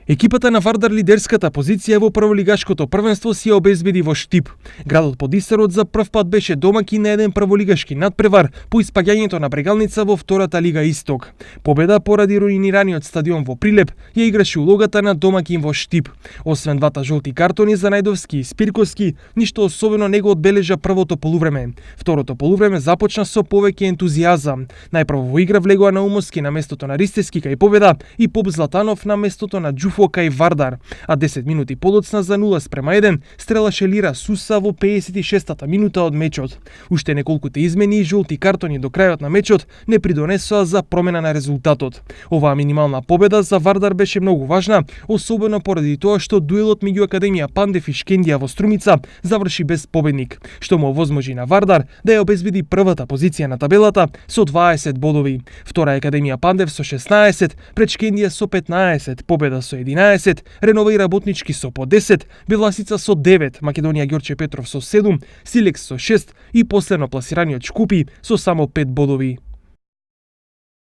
Екипата на Вардар лидерската позиција во прволигашкото првенство си ја обезбеди во Штип. Градот под Истерот за прв пат беше домаќин на еден прволигашки надпревар по испаѓањето на Брегалница во втората лига Исток. Победа поради руинираниот стадион во Прилеп ја играше улогата на домаќин во Штип. Освен двата жолти картони за Најдовски и Спирковски, ништо особено не го одбележа првото полувреме. Второто полувреме започна со повеќе ентузијазам. Најпрво во игра влегоа Наумовски на местото на Ристевски кај победа и Поп Златанов на местото на Џуфо кај Вардар, а 10 минути подоцна за 0:1 стрелаше Лира Суса во 56-та минута од мечот. Уште неколкуте измени и жолти картони до крајот на мечот не придонесоа за промена на резултатот. Оваа минимална победа за Вардар беше многу важна, особено поради тоа што дуелот меѓу Академија Пандев и Шкендија во Струмица заврши без победник, што му овозможи на Вардар да ја обезбеди првата позиција на табелата со 20 бодови. Втора е Академија Пандев со 16, пред Шкендија со 15, Победа со 11, Ренова и Работнички со по 10, Беласица со 9, Македонија Ѓорче Петров со 7, Силекс со 6 и последно пласираниот Шкупи со само 5 бодови.